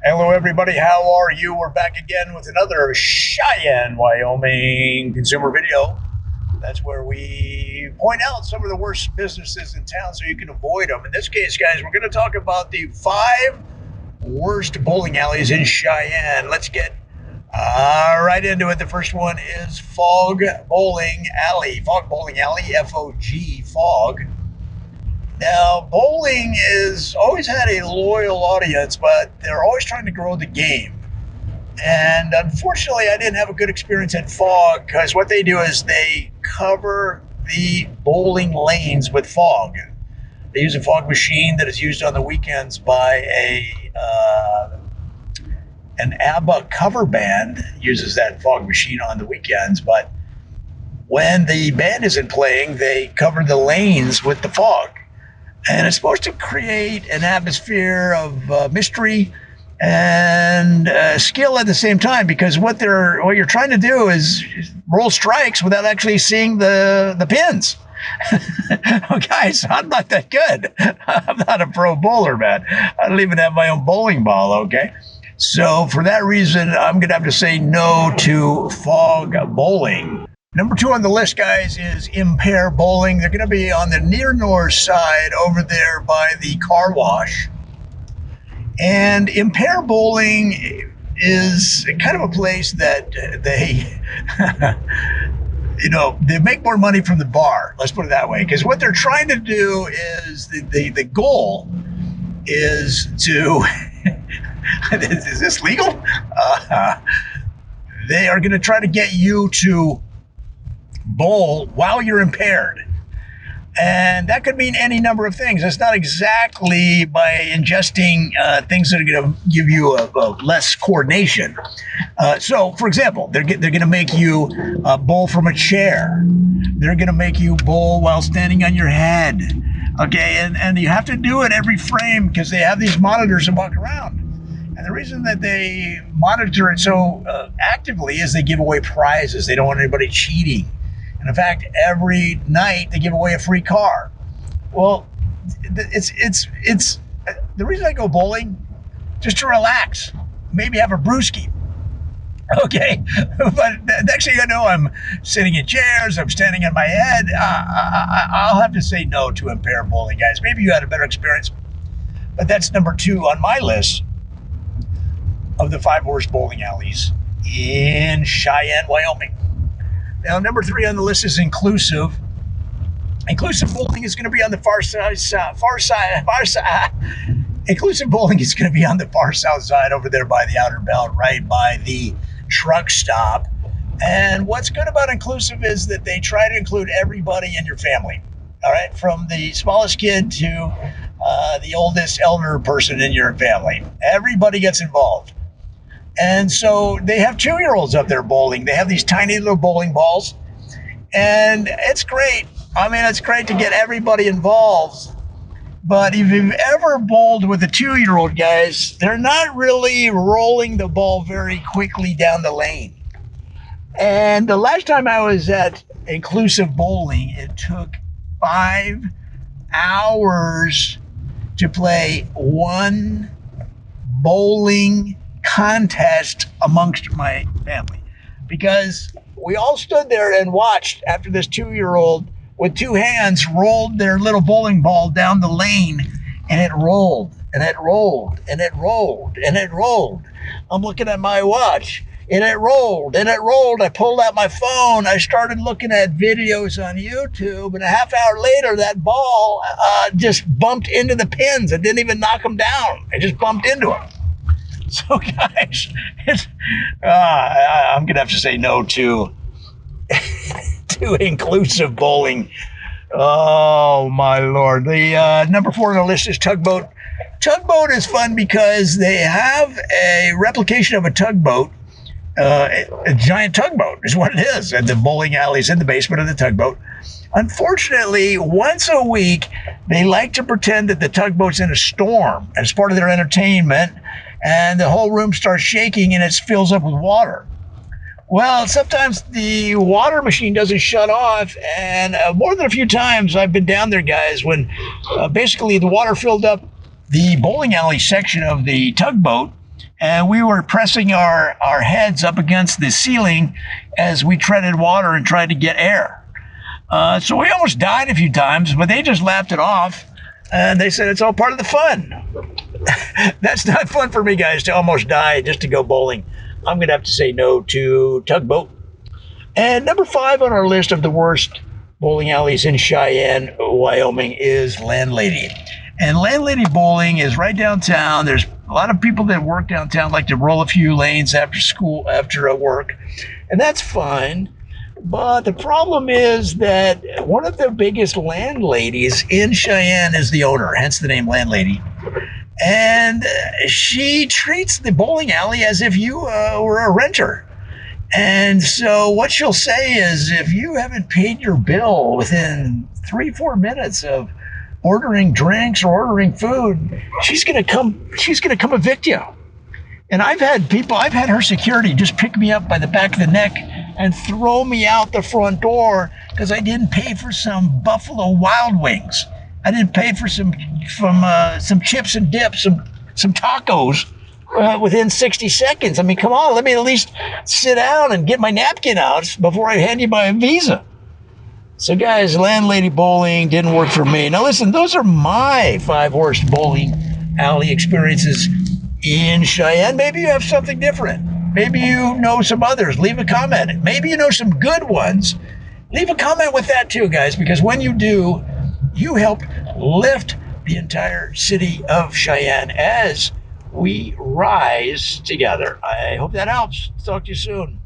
Hello, everybody. How are you? We're back again with another Cheyenne, Wyoming consumer video. That's where we point out some of the worst businesses in town so you can avoid them. In this case, guys, we're going to talk about the 5 worst bowling alleys in Cheyenne. Let's get right into it. The first one is Fog Bowling Alley. Fog Bowling Alley, F-O-G, Fog. Now, bowling has always had a loyal audience, but they're always trying to grow the game. And unfortunately, I didn't have a good experience at Fog because what they do is they cover the bowling lanes with fog. They use a fog machine that is used on the weekends by an ABBA cover band uses that fog machine on the weekends, but when the band isn't playing, they cover the lanes with the fog. And it's supposed to create an atmosphere of mystery and skill at the same time, because what you're trying to do is roll strikes without actually seeing the pins. Oh, guys, I'm not that good. I'm not a pro bowler, man. I don't even have my own bowling ball, okay? So for that reason, I'm going to have to say no to Fog Bowling. Number 2 on the list, guys, is Impair Bowling. They're going to be on the near north side over there by the car wash. And Impair Bowling is kind of a place that they, they make more money from the bar. Let's put it that way. Because what they're trying to do is the goal is to, is this legal? They are going to try to get you to bowl while you're impaired. And that could mean any number of things. It's not exactly by ingesting things that are going to give you a less coordination. So, for example, they're going to make you bowl from a chair. They're going to make you bowl while standing on your head. Okay, and you have to do it every frame because they have these monitors that walk around. And the reason that they monitor it so actively is they give away prizes. They don't want anybody cheating. And in fact, every night they give away a free car. Well, it's the reason I go bowling, just to relax, maybe have a brewski. Okay, but next thing I know, I'm sitting in chairs, I'm standing on my head. I'll have to say no to Impair Bowling, guys. Maybe you had a better experience, but that's number 2 on my list of the 5 worst bowling alleys in Cheyenne, Wyoming. Now, number 3 on the list is Inclusive. Inclusive Bowling is going to be on the far side. Inclusive Bowling is going to be on the far south side over there by the Outer Belt, right by the truck stop. And what's good about Inclusive is that they try to include everybody in your family. All right, from the smallest kid to the oldest elder person in your family. Everybody gets involved. And so they have 2-year-olds up there bowling. They have these tiny little bowling balls. And it's great. I mean, it's great to get everybody involved. But if you've ever bowled with a 2-year-old, guys, they're not really rolling the ball very quickly down the lane. And the last time I was at Inclusive Bowling, it took 5 hours to play one bowling contest amongst my family, because we all stood there and watched after this 2-year-old with 2 hands rolled their little bowling ball down the lane, and it rolled and it rolled and it rolled and it rolled. I'm looking at my watch and it rolled and it rolled. I pulled out my phone. I started looking at videos on YouTube, and a half hour later, that ball just bumped into the pins. I didn't even knock them down. I just bumped into them. So, guys, I'm going to have to say no to Inclusive Bowling. Oh, my Lord. The number 4 on the list is Tugboat. Tugboat is fun because they have a replication of a tugboat. A giant tugboat is what it is. And the bowling alley's in the basement of the tugboat. Unfortunately, once a week, they like to pretend that the tugboat's in a storm as part of their entertainment. And the whole room starts shaking and it fills up with water. Well, sometimes the water machine doesn't shut off, and more than a few times I've been down there, guys, when basically the water filled up the bowling alley section of the tugboat, and we were pressing our heads up against the ceiling as we treaded water and tried to get air. So we almost died a few times, but they just laughed it off, and they said it's all part of the fun. That's not fun for me, guys, to almost die just to go bowling. I'm going to have to say no to Tugboat. And number 5 on our list of the worst bowling alleys in Cheyenne, Wyoming, is Landlady. And Landlady Bowling is right downtown. There's a lot of people that work downtown like to roll a few lanes after school, after work, and that's fine. But the problem is that one of the biggest landladies in Cheyenne is the owner, hence the name Landlady. And she treats the bowling alley as if you were a renter. And so what she'll say is, if you haven't paid your bill within 3-4 minutes of ordering drinks or ordering food, she's gonna come evict you. And I've had her security just pick me up by the back of the neck and throw me out the front door because I didn't pay for some Buffalo Wild Wings. I didn't pay for some chips and dip, some tacos within 60 seconds. I mean, come on, let me at least sit down and get my napkin out before I hand you my Visa. So guys, Landlady Bowling didn't work for me. Now listen, those are my 5 worst bowling alley experiences in Cheyenne. Maybe you have something different. Maybe you know some others. Leave a comment. Maybe you know some good ones. Leave a comment with that too, guys, because when you do, you help lift the entire city of Cheyenne as we rise together. I hope that helps. Talk to you soon.